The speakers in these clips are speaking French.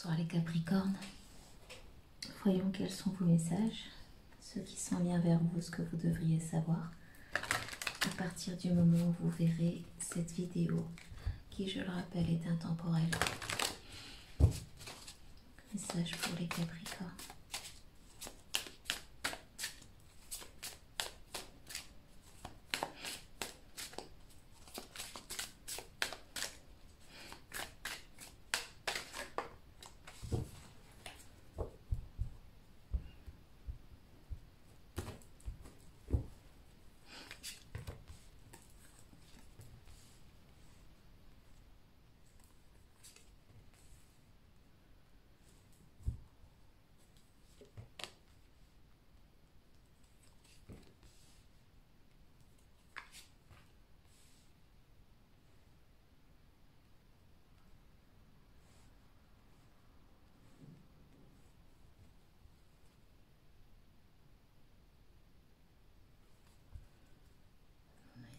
Bonsoir les Capricornes. Voyons quels sont vos messages, ceux qui sont liés vers vous, ce que vous devriez savoir. À partir du moment où vous verrez cette vidéo, qui je le rappelle est intemporelle. Message pour les Capricornes.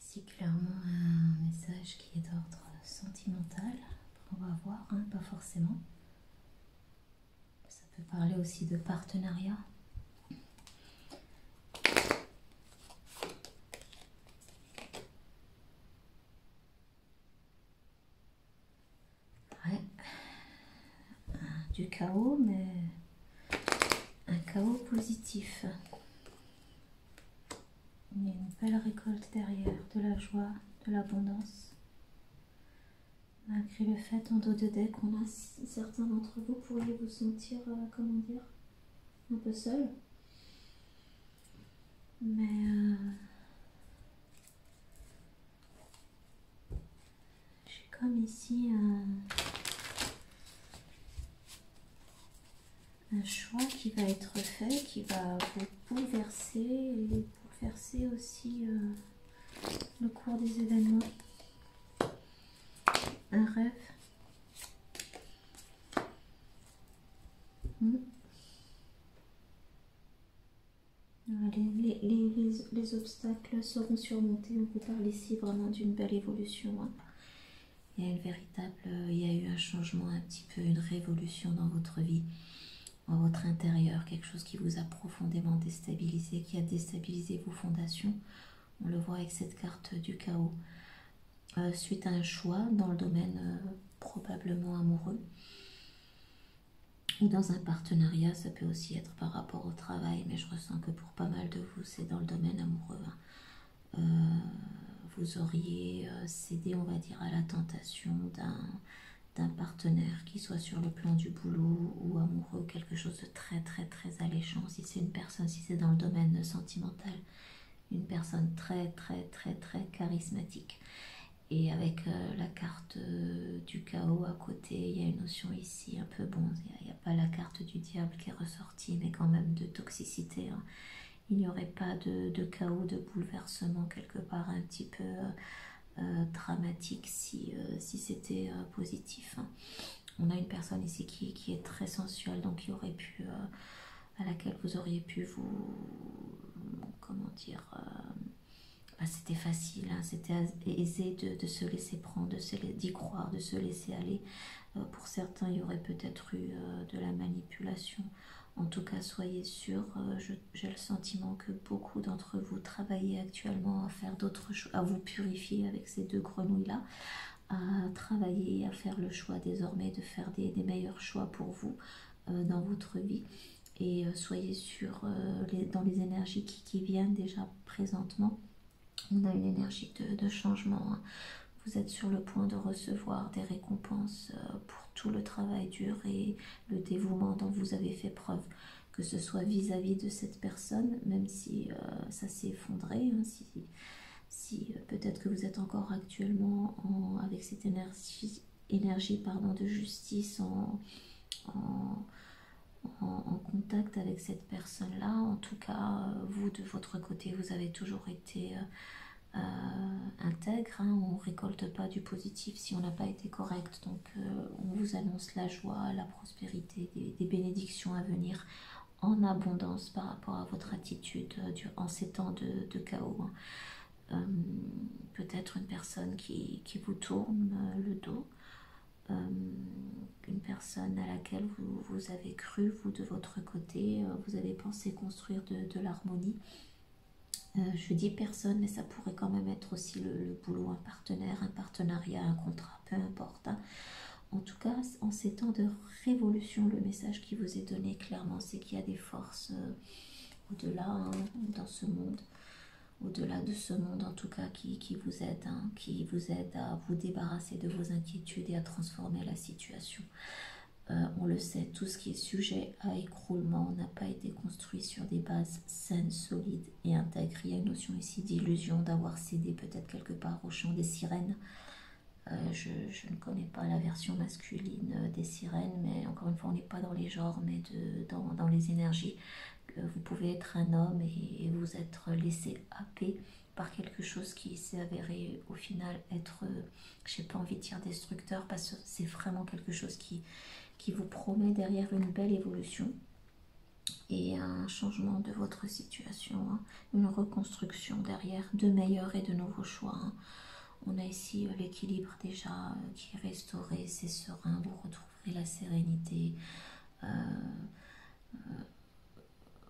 Ici clairement un message qui est d'ordre sentimental. Après on va voir, hein, pas forcément. Ça peut parler aussi de partenariat. Ouais. Du chaos, mais un chaos positif. Il y a une belle récolte derrière, de la joie, de l'abondance. Malgré le fait, en dos de deck, certains d'entre vous pourriez vous sentir, comment dire, un peu seul. Mais j'ai comme ici un choix qui va être fait, qui va vous bouleverser et bouleverser aussi le cours des événements. Un rêve. Les obstacles seront surmontés. On vous parle ici vraiment d'une belle évolution. Hein. Il y a eu un changement, un petit peu une révolution dans votre vie, dans votre intérieur, quelque chose qui vous a profondément déstabilisé, qui a déstabilisé vos fondations. On le voit avec cette carte du chaos. Suite à un choix dans le domaine probablement amoureux ou dans un partenariat, ça peut aussi être par rapport au travail, mais je ressens que pour pas mal de vous, c'est dans le domaine amoureux. Vous auriez cédé, on va dire, à la tentation d'un partenaire qui soit sur le plan du boulot ou amoureux, quelque chose de très très très alléchant. Si c'est une personne, si c'est dans le domaine sentimental, une personne très très très très charismatique. Et avec la carte du chaos à côté, il y a une notion ici un peu, bon, il n'y a pas la carte du diable qui est ressortie, mais quand même de toxicité. Hein. Il n'y aurait pas de chaos, de bouleversement quelque part un petit peu dramatique si c'était positif. Hein. On a une personne ici qui est très sensuelle, donc qui aurait pu, à laquelle vous auriez pu vous, comment dire, c'était facile, hein, c'était aisé de se laisser prendre, d'y croire, de se laisser aller. Pour certains, il y aurait peut-être eu de la manipulation. En tout cas, soyez sûrs, j'ai le sentiment que beaucoup d'entre vous travaillez actuellement à faire d'autres choses, à vous purifier avec ces deux grenouilles-là, à travailler, à faire le choix désormais de faire des meilleurs choix pour vous dans votre vie. Et soyez sûrs, dans les énergies qui viennent déjà présentement, on a une énergie de changement. Hein. Vous êtes sur le point de recevoir des récompenses pour tout le travail dur et le dévouement dont vous avez fait preuve, que ce soit vis-à-vis de cette personne, même si ça s'est effondré, hein, si peut-être que vous êtes encore actuellement avec cette énergie de justice en contact avec cette personne-là. En tout cas, vous, de votre côté, vous avez toujours été intègre, hein. On ne récolte pas du positif si on n'a pas été correct, donc on vous annonce la joie, la prospérité, des bénédictions à venir en abondance par rapport à votre attitude en ces temps de chaos. Hein. Peut-être une personne qui vous tourne le dos, une personne à laquelle vous avez cru, vous de votre côté, vous avez pensé construire de l'harmonie. Je dis personne, mais ça pourrait quand même être aussi le boulot, un partenaire, un partenariat, un contrat, peu importe. Hein. En tout cas, en ces temps de révolution, le message qui vous est donné clairement, c'est qu'il y a des forces au-delà, hein, dans ce monde, au-delà de ce monde en tout cas, qui vous aident, hein, qui vous aident à vous débarrasser de vos inquiétudes et à transformer la situation. On le sait, tout ce qui est sujet à écroulement n'a pas été construit sur des bases saines, solides et intègres. Il y a une notion ici d'illusion, d'avoir cédé peut-être quelque part au chant des sirènes. Je ne connais pas la version masculine des sirènes, mais encore une fois, on n'est pas dans les genres, mais dans les énergies. Vous pouvez être un homme et vous être laissé happer par quelque chose qui s'est avéré au final être, j'ai pas envie de dire destructeur, parce que c'est vraiment quelque chose qui vous promet derrière une belle évolution et un changement de votre situation, hein, une reconstruction derrière, de meilleurs et de nouveaux choix. Hein. On a ici l'équilibre déjà qui est restauré, c'est serein, vous retrouverez la sérénité,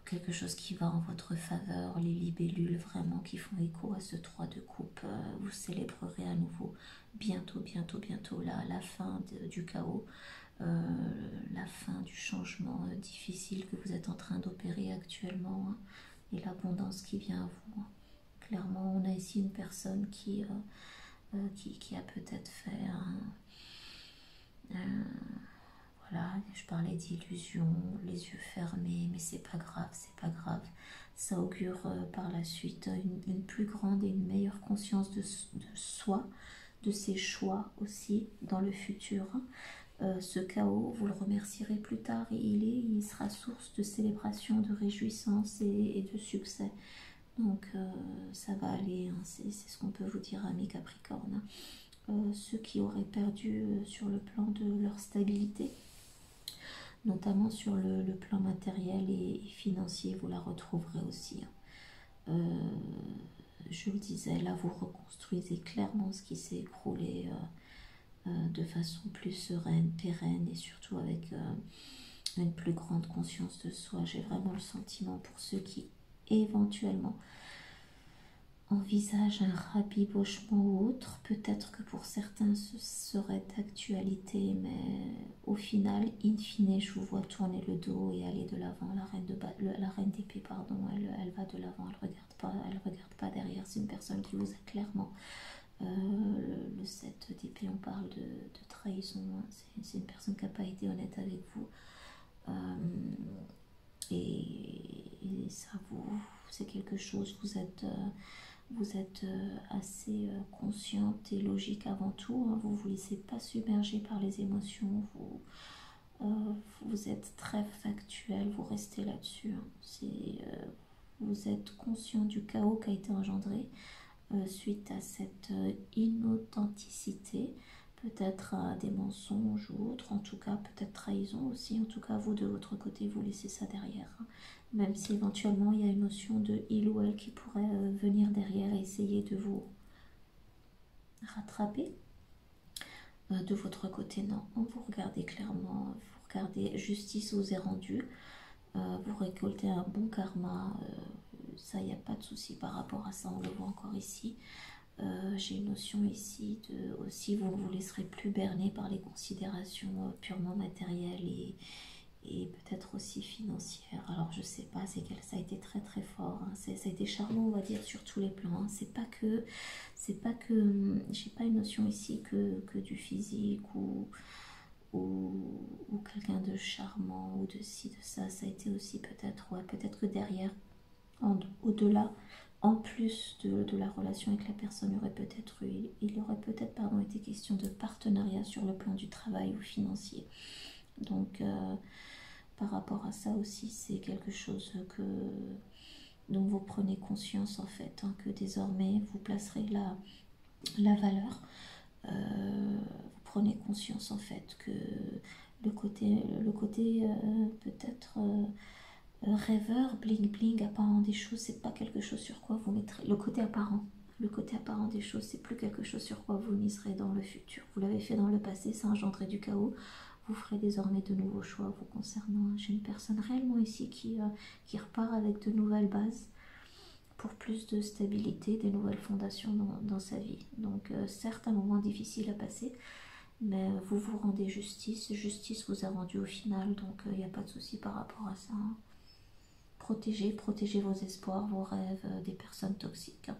quelque chose qui va en votre faveur, les libellules vraiment qui font écho à ce 3 de coupe, vous célébrerez à nouveau bientôt, bientôt, bientôt la fin du chaos. La fin du changement difficile que vous êtes en train d'opérer actuellement, hein, et l'abondance qui vient à vous. Hein. Clairement, on a ici une personne qui a peut-être fait voilà, je parlais d'illusion, les yeux fermés, mais c'est pas grave, c'est pas grave. Ça augure par la suite une plus grande et une meilleure conscience de soi, de ses choix aussi dans le futur. Ce chaos, vous le remercierez plus tard et il sera source de célébration, de réjouissance et de succès. Donc ça va aller, hein, c'est ce qu'on peut vous dire, amis Capricorne. Ceux qui auraient perdu sur le plan de leur stabilité, notamment sur le plan matériel et financier, vous la retrouverez aussi. Hein. Je le disais, là vous reconstruisez clairement ce qui s'est écroulé de façon plus sereine, pérenne et surtout avec une plus grande conscience de soi. J'ai vraiment le sentiment pour ceux qui éventuellement envisagent un rabibochement ou autre, peut-être que pour certains ce serait d'actualité, mais au final, in fine, je vous vois tourner le dos et aller de l'avant. La reine d'épée, pardon, elle va de l'avant, elle regarde pas derrière. C'est une personne qui vous a clairement le 7 d'épée, on parle de trahison, hein. C'est une personne qui n'a pas été honnête avec vous, et ça c'est quelque chose, vous êtes assez consciente et logique avant tout, hein. Vous ne vous laissez pas submerger par les émotions, vous êtes très factuel, vous restez là-dessus, hein. Vous êtes conscient du chaos qui a été engendré suite à cette inauthenticité, peut-être à des mensonges ou autres, en tout cas peut-être trahison aussi. En tout cas, vous de votre côté, vous laissez ça derrière, hein. Même si éventuellement il y a une notion de il ou elle qui pourrait venir derrière et essayer de vous rattraper. De votre côté, non, vous regardez clairement, vous regardez justice vous est rendue, vous récoltez un bon karma, ça, il n'y a pas de souci par rapport à ça, on le voit encore ici. J'ai une notion ici de aussi, vous ne vous laisserez plus berner par les considérations purement matérielles et peut-être aussi financières. Alors je sais pas, ça a été très très fort, hein. Ça a été charmant, on va dire, sur tous les plans, hein. C'est pas que j'ai pas une notion ici que du physique ou quelqu'un de charmant ou de ci, de ça. Ça a été aussi peut-être, ouais, peut-être que derrière, au-delà, en plus de la relation avec la personne, il aurait peut-être pardon, été question de partenariat sur le plan du travail ou financier. Donc par rapport à ça aussi, c'est quelque chose dont vous prenez conscience en fait, hein, que désormais vous placerez la valeur. Vous prenez conscience en fait que le côté peut-être rêveur, bling bling, apparent des choses, c'est pas quelque chose sur quoi vous mettrez le côté apparent, Le côté apparent des choses, c'est plus quelque chose sur quoi vous miserez dans le futur. Vous l'avez fait dans le passé, ça a engendré du chaos. Vous ferez désormais de nouveaux choix vous concernant. J'ai une personne réellement ici qui repart avec de nouvelles bases pour plus de stabilité, des nouvelles fondations dans sa vie. Donc certes un moment difficile à passer, mais vous vous rendez justice. Justice vous a rendu au final, donc il n'y a pas de souci par rapport à ça. Protégez vos espoirs, vos rêves des personnes toxiques.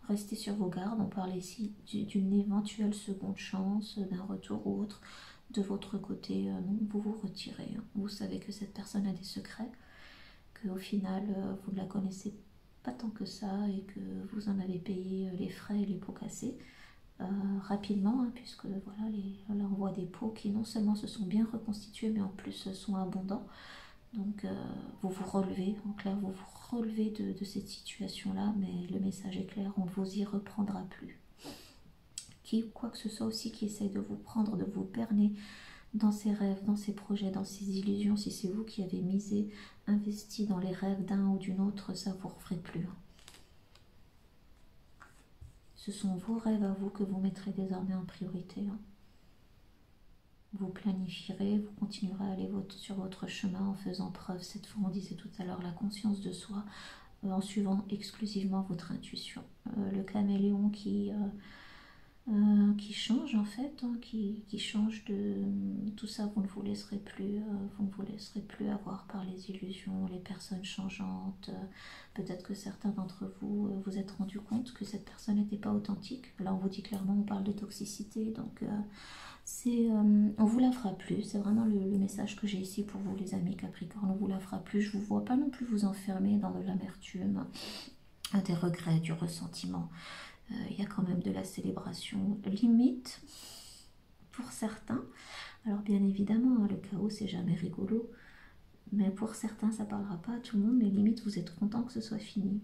Restez sur vos gardes. On parle ici d'une éventuelle seconde chance, d'un retour ou autre. De votre côté, non, vous vous retirez. Vous savez que cette personne a des secrets, qu'au final, vous ne la connaissez pas tant que ça et que vous en avez payé les frais et les pots cassés rapidement, puisque voilà, là on voit des pots qui non seulement se sont bien reconstitués, mais en plus sont abondants. Donc vous vous relevez, en clair, vous vous relevez de cette situation-là, mais le message est clair, on ne vous y reprendra plus. Quoi que ce soit aussi qui essaye de vous prendre, de vous berner dans ses rêves, dans ses projets, dans ses illusions, si c'est vous qui avez misé, investi dans les rêves d'un ou d'une autre, ça vous referez plus. Ce sont vos rêves à vous que vous mettrez désormais en priorité. Vous planifierez, vous continuerez à aller sur votre chemin en faisant preuve, cette fois on disait tout à l'heure, la conscience de soi, en suivant exclusivement votre intuition. Le caméléon qui change en fait, qui change de tout ça, vous ne vous laisserez plus, avoir par les illusions, les personnes changeantes. Peut-être que certains d'entre vous vous êtes rendu compte que cette personne n'était pas authentique. Là on vous dit clairement, on parle de toxicité, donc on vous la fera plus. C'est vraiment le message que j'ai ici pour vous les amis Capricorne, on vous la fera plus. Je vous vois pas non plus vous enfermer dans de l'amertume, des regrets, du ressentiment. Il y a quand même de la célébration, limite pour certains. Alors bien évidemment, le chaos c'est jamais rigolo, mais pour certains ça parlera pas à tout le monde, mais limite vous êtes content que ce soit fini.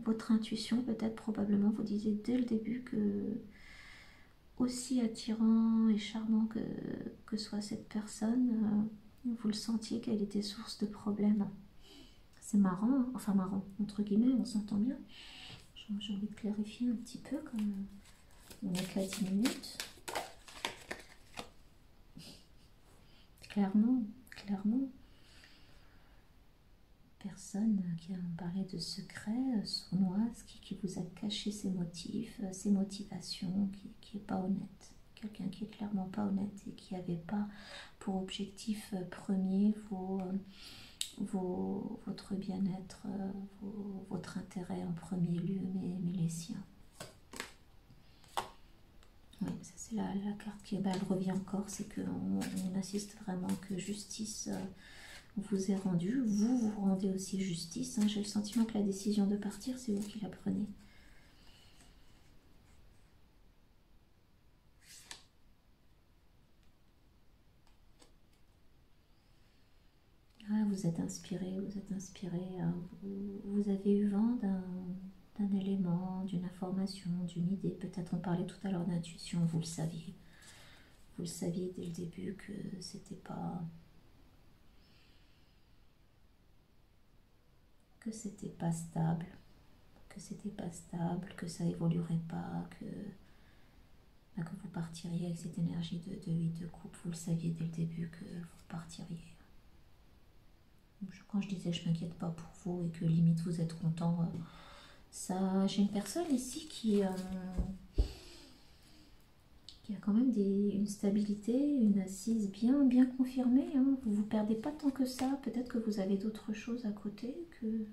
Votre intuition peut-être probablement vous disait dès le début que, aussi attirant et charmant que soit cette personne, vous le sentiez qu'elle était source de problèmes. C'est marrant, hein, enfin marrant, entre guillemets, on s'entend bien. J'ai envie de clarifier un petit peu, comme on est qu'à 10 minutes. Clairement, personne qui a parlé de secrets sournoises, qui vous a caché ses motifs, ses motivations, qui n'est pas honnête. Quelqu'un qui est clairement pas honnête et qui n'avait pas pour objectif premier votre bien-être, votre intérêt en premier lieu, mais les siens. Oui, ça c'est la carte qui elle revient encore, c'est qu'on assiste vraiment que justice vous est rendue. Vous rendez aussi justice. J'ai le sentiment que la décision de partir, c'est vous qui la prenez. Vous êtes inspiré, vous avez eu vent d'un élément, d'une information, d'une idée. Peut-être on parlait tout à l'heure d'intuition, vous le saviez. Vous le saviez dès le début que c'était pas... stable, que ça évoluerait pas, que vous partiriez avec cette énergie de 8 de coupe. Vous le saviez dès le début que vous partiriez. Quand je disais je m'inquiète pas pour vous et que limite vous êtes content, ça, j'ai une personne ici qui a quand même une stabilité, une assise bien confirmée. Vous ne vous perdez pas tant que ça. Peut-être que vous avez d'autres choses à côté, que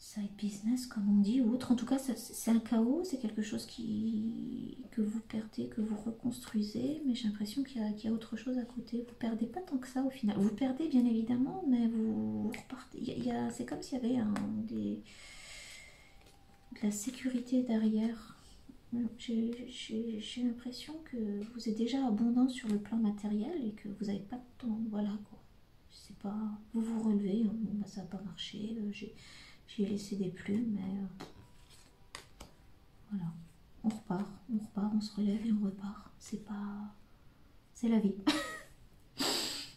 side business comme on dit, ou autre. En tout cas, c'est un chaos, c'est quelque chose que vous perdez, que vous reconstruisez, mais j'ai l'impression qu'il y a autre chose à côté. Vous ne perdez pas tant que ça au final. Vous perdez bien évidemment, mais vous repartez. C'est comme s'il y avait de la sécurité derrière. J'ai l'impression que vous êtes déjà abondant sur le plan matériel et que vous n'avez pas de temps. Voilà quoi. Je sais pas. Vous vous relevez. Bon, ça n'a pas marché. J'ai laissé des plumes, mais voilà. On repart, on se relève et on repart. C'est la vie.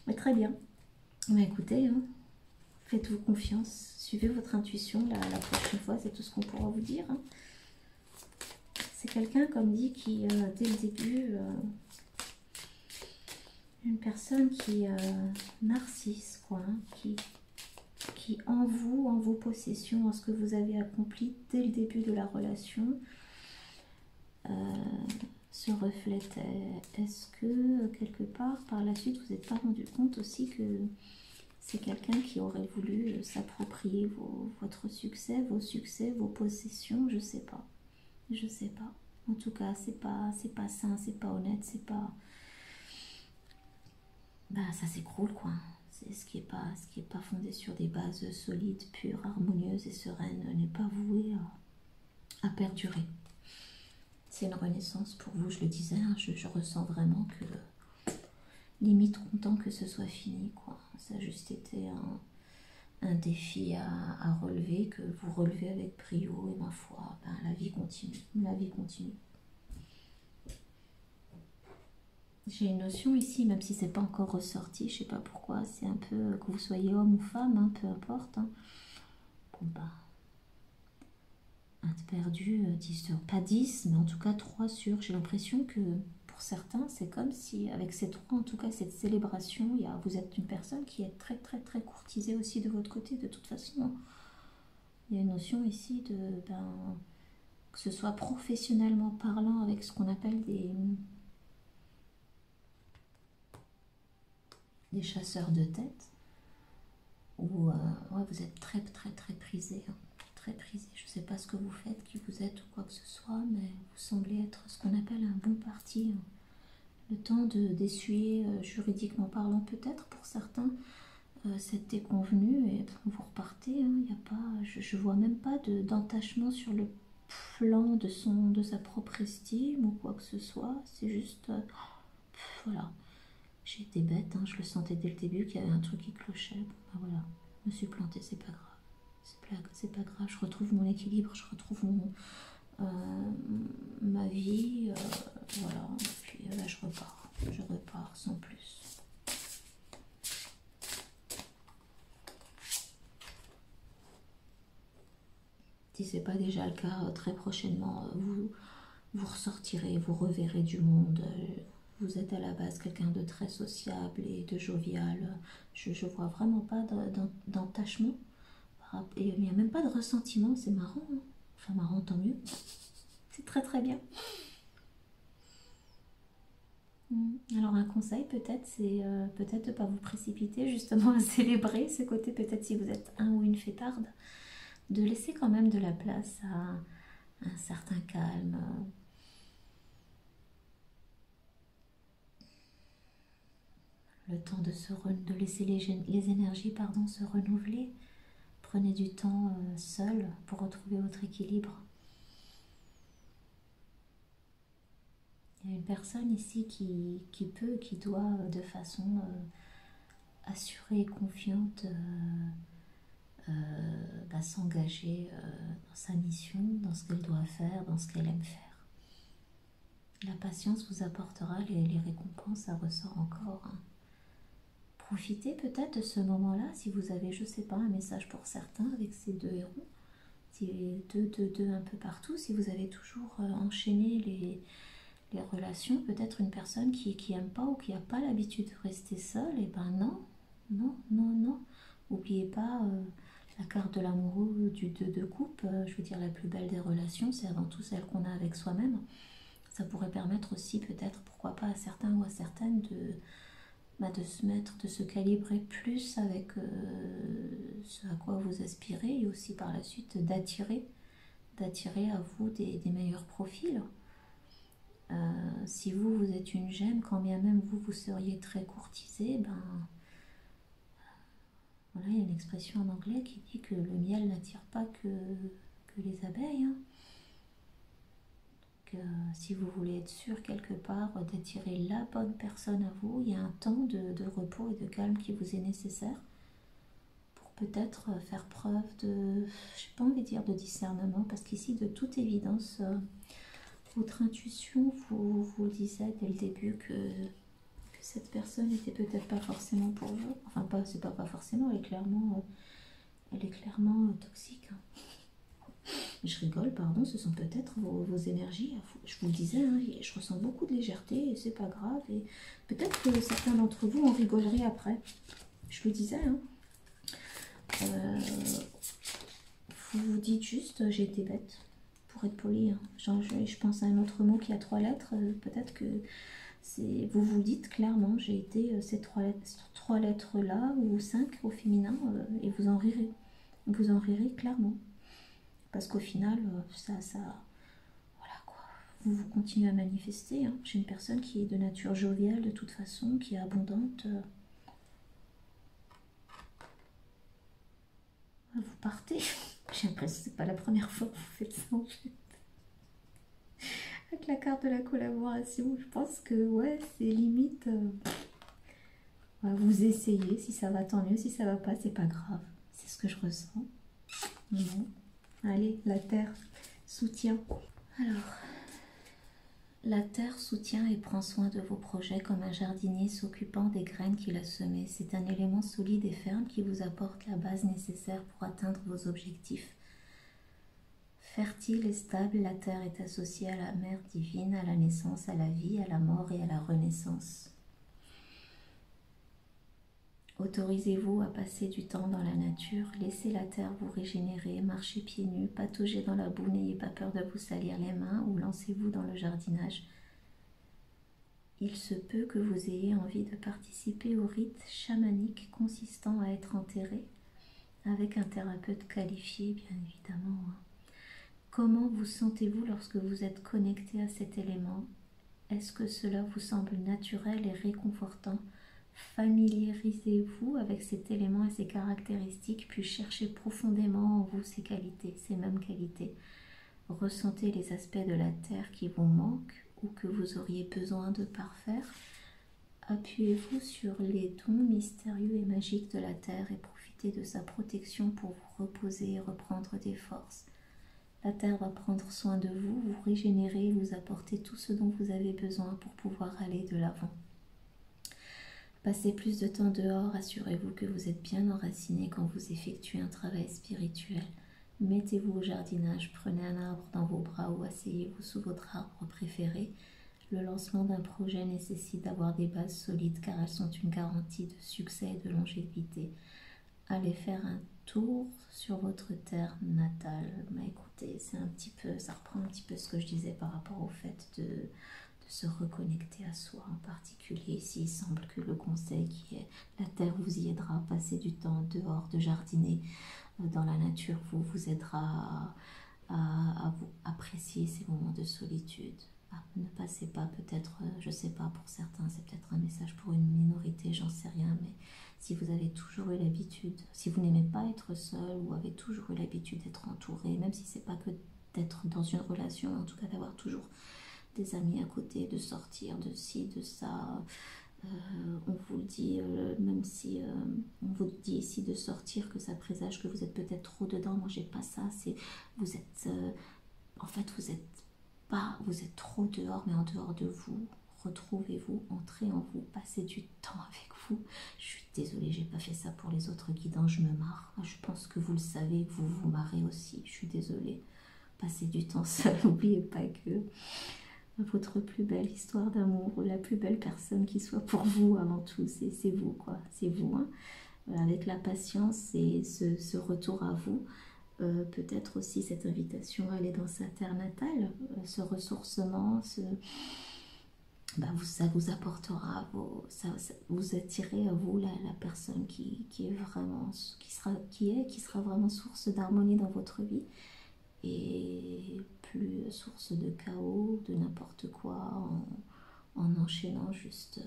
Mais très bien. Mais écoutez, Faites-vous confiance, suivez votre intuition la prochaine fois, c'est tout ce qu'on pourra vous dire. Hein. C'est quelqu'un, comme dit, qui, dès le début, une personne qui narcisse, quoi, hein, qui en vous, en vos possessions, en ce que vous avez accompli dès le début de la relation, se reflétait. Est-ce que, quelque part, par la suite, vous n'êtes pas rendu compte aussi que c'est quelqu'un qui aurait voulu s'approprier votre succès, vos possessions? Je sais pas. Je sais pas. En tout cas, c'est pas sain, c'est pas honnête, c'est pas... Bah, ça s'écroule, quoi. C'est ce qui est pas fondé sur des bases solides, pures, harmonieuses et sereines n'est pas voué à perdurer. C'est une renaissance pour vous, je le disais, hein, je ressens vraiment que limite content que ce soit fini, quoi. Ça a juste été un défi à relever, que vous relevez avec brio, et ma foi, ben, la vie continue, la vie continue. J'ai une notion ici, même si c'est pas encore ressorti, je sais pas pourquoi, c'est un peu, que vous soyez homme ou femme, hein, peu importe. Hein. Bon bah, un de perdu, 10 sur, pas 10, mais en tout cas 3 sur, j'ai l'impression que pour certains, c'est comme si, avec ces 3, en tout cas cette célébration, vous êtes une personne qui est très très très courtisée aussi de votre côté, de toute façon. Hein. Il y a une notion ici de, ben, que ce soit professionnellement parlant, avec ce qu'on appelle des chasseurs de tête, où ouais, vous êtes très très très prisé, hein, très prisé. Je ne sais pas ce que vous faites, qui vous êtes ou quoi que ce soit, mais vous semblez être ce qu'on appelle un bon parti. Hein. Le temps d'essuyer, juridiquement parlant peut-être pour certains, cette déconvenue, et vous repartez. Hein, y a pas, je vois même pas d'entachement sur le plan de sa propre estime ou quoi que ce soit. C'est juste, voilà. J'ai été bête, hein, je le sentais dès le début qu'il y avait un truc qui clochait. Bon, ben voilà, je me suis plantée, c'est pas grave. C'est pas grave, je retrouve mon équilibre, je retrouve ma vie, voilà. Et puis là, je repars sans plus. Si c'est pas déjà le cas, très prochainement, vous ressortirez, vous reverrez du monde. Vous êtes à la base quelqu'un de très sociable et de jovial. Je vois vraiment pas d'entachement. Et il n'y a même pas de ressentiment, c'est marrant. Hein. Enfin, marrant, tant mieux. C'est très très bien. Alors un conseil peut-être, c'est peut-être de ne pas vous précipiter justement à célébrer ce côté, peut-être si vous êtes un ou une fêtarde, de laisser quand même de la place à un certain calme. Le temps de laisser les énergies se renouveler. Prenez du temps seul pour retrouver votre équilibre. Il y a une personne ici qui doit de façon assurée et confiante s'engager dans sa mission, dans ce qu'elle doit faire, dans ce qu'elle aime faire. La patience vous apportera les récompenses, ça ressort encore. Hein. Profitez peut-être de ce moment-là, si vous avez, je sais pas, un message pour certains avec ces 2 héros, deux un peu partout, si vous avez toujours enchaîné les relations, peut-être une personne qui aime pas ou qui n'a pas l'habitude de rester seule, et ben non. N'oubliez pas la carte de l'amoureux du 2 de coupe, je veux dire la plus belle des relations, c'est avant tout celle qu'on a avec soi-même. Ça pourrait permettre aussi peut-être, pourquoi pas à certains ou à certaines de se calibrer plus avec ce à quoi vous aspirez et aussi par la suite d'attirer à vous des meilleurs profils. Si vous êtes une gemme, quand bien même vous seriez très courtisé, ben voilà, il y a une expression en anglais qui dit que le miel n'attire pas que les abeilles. Hein. Donc, si vous voulez être sûr quelque part d'attirer la bonne personne à vous, il y a un temps de repos et de calme qui vous est nécessaire pour peut-être faire preuve de, je n'ai pas envie de dire de discernement, parce qu'ici, de toute évidence, votre intuition vous disait dès le début que cette personne était peut-être pas forcément pour vous. Enfin, pas, c'est pas forcément, elle est clairement toxique. Hein. Je rigole, pardon, ce sont peut-être vos énergies. Je vous le disais, hein, je ressens beaucoup de légèreté et c'est pas grave. Et peut-être que certains d'entre vous en rigoleraient après. Je le disais, hein. Vous vous dites juste, j'ai été bête, pour être poli. Hein. Je pense à un autre mot qui a 3 lettres. Peut-être que vous vous dites clairement, j'ai été ces 3 lettres-là, ou 5 au féminin, et vous en rirez. Vous en rirez clairement. Parce qu'au final, voilà quoi. Vous continuez à manifester. Hein. J'ai une personne qui est de nature joviale de toute façon, qui est abondante. Vous partez. J'ai l'impression que c'est pas la première fois que vous faites ça en fait. Avec la carte de la collaboration, je pense que ouais, c'est limite. Vous essayez, si ça va tant mieux, si ça va pas, c'est pas grave. C'est ce que je ressens. Bon. Allez, la terre soutient. Alors, la terre soutient et prend soin de vos projets comme un jardinier s'occupant des graines qu'il a semées. C'est un élément solide et ferme qui vous apporte la base nécessaire pour atteindre vos objectifs. Fertile et stable, la terre est associée à la mère divine, à la naissance, à la vie, à la mort et à la renaissance. Autorisez-vous à passer du temps dans la nature, laissez la terre vous régénérer, marchez pieds nus, pataugez dans la boue, n'ayez pas peur de vous salir les mains ou lancez-vous dans le jardinage. Il se peut que vous ayez envie de participer au rite chamanique consistant à être enterré avec un thérapeute qualifié, bien évidemment. Comment vous sentez-vous lorsque vous êtes connecté à cet élément? Est-ce que cela vous semble naturel et réconfortant? Familiarisez-vous avec cet élément et ses caractéristiques, puis cherchez profondément en vous ses qualités, ces mêmes qualités. Ressentez les aspects de la terre qui vous manquent ou que vous auriez besoin de parfaire. Appuyez-vous sur les dons mystérieux et magiques de la terre et profitez de sa protection pour vous reposer et reprendre des forces. La terre va prendre soin de vous, vous régénérer et vous apporter tout ce dont vous avez besoin pour pouvoir aller de l'avant. Passez plus de temps dehors, assurez-vous que vous êtes bien enraciné quand vous effectuez un travail spirituel. Mettez-vous au jardinage, prenez un arbre dans vos bras ou asseyez-vous sous votre arbre préféré. Le lancement d'un projet nécessite d'avoir des bases solides car elles sont une garantie de succès et de longévité. Allez faire un tour sur votre terre natale. Mais écoutez, ça reprend un petit peu ce que je disais par rapport au fait de se reconnecter à soi en particulier. Ici, il semble que le conseil qui est la terre vous y aidera, passer du temps dehors, de jardiner dans la nature vous aidera à vous apprécier ces moments de solitude. Ne passez pas peut-être, je sais pas, pour certains c'est peut-être un message pour une minorité, j'en sais rien, mais si vous avez toujours eu l'habitude, si vous n'aimez pas être seul ou avez toujours eu l'habitude d'être entouré, même si c'est pas que d'être dans une relation, en tout cas d'avoir toujours des amis à côté, de sortir, de ci, de ça, on vous le dit, même si on vous dit ici de sortir, que ça présage que vous êtes peut-être trop dedans, moi j'ai pas ça, vous êtes, en fait vous êtes trop dehors, mais en dehors de vous, retrouvez-vous, entrez en vous, passez du temps avec vous. Je suis désolée, j'ai pas fait ça pour les autres guidants, je me marre. Je pense que vous le savez, que vous vous marrez aussi, je suis désolée. Passez du temps seul, n'oubliez pas que votre plus belle histoire d'amour, la plus belle personne qui soit pour vous avant tout, c'est vous quoi, c'est vous. Hein. Avec la patience et ce retour à vous, peut-être aussi cette invitation à aller dans sa terre natale, ce ressourcement, ça vous apportera, vous attirez à vous la personne qui est vraiment, qui sera vraiment source d'harmonie dans votre vie. Et plus source de chaos, de n'importe quoi, en enchaînant juste,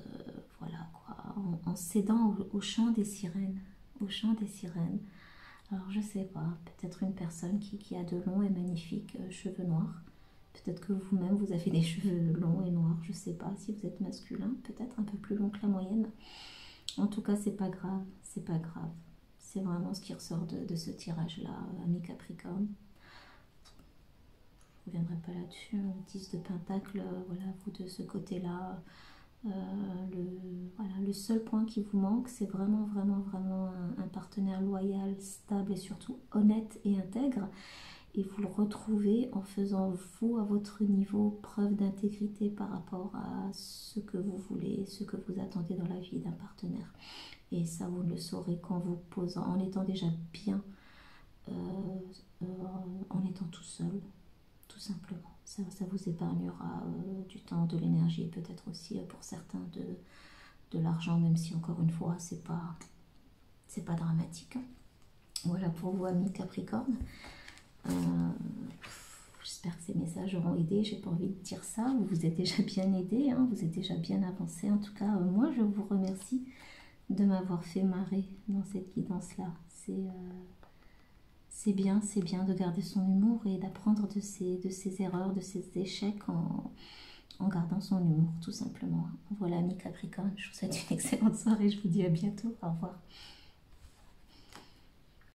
voilà quoi, en cédant au chant des sirènes, au chant des sirènes. Alors je sais pas, peut-être une personne qui a de longs et magnifiques cheveux noirs, peut-être que vous-même vous avez des cheveux longs et noirs, je sais pas, si vous êtes masculin, peut-être un peu plus long que la moyenne. En tout cas c'est pas grave, c'est pas grave, c'est vraiment ce qui ressort de ce tirage-là, ami Capricorne. Je ne reviendrai pas là-dessus, le 10 de Pentacle, voilà, vous de ce côté-là, le seul point qui vous manque, c'est vraiment, vraiment, vraiment un partenaire loyal, stable et surtout honnête et intègre. Et vous le retrouvez en faisant, vous, à votre niveau, preuve d'intégrité par rapport à ce que vous voulez, ce que vous attendez dans la vie d'un partenaire. Et ça, vous le saurez qu'en vous posant, en étant déjà bien, euh, euh, en étant tout seul, tout simplement. Ça vous épargnera du temps, de l'énergie et peut-être aussi pour certains de l'argent, même si encore une fois, c'est pas dramatique. Voilà pour vous, amis Capricorne. J'espère que ces messages auront aidé. J'ai pas envie de dire ça. Vous vous êtes déjà bien aidé, hein, vous êtes déjà bien avancé. En tout cas, moi, je vous remercie de m'avoir fait marrer dans cette guidance-là. C'est bien de garder son humour et d'apprendre de ses erreurs, de ses échecs en gardant son humour, tout simplement. Voilà, amis Capricorne, je vous souhaite une excellente soirée. Je vous dis à bientôt. Au revoir.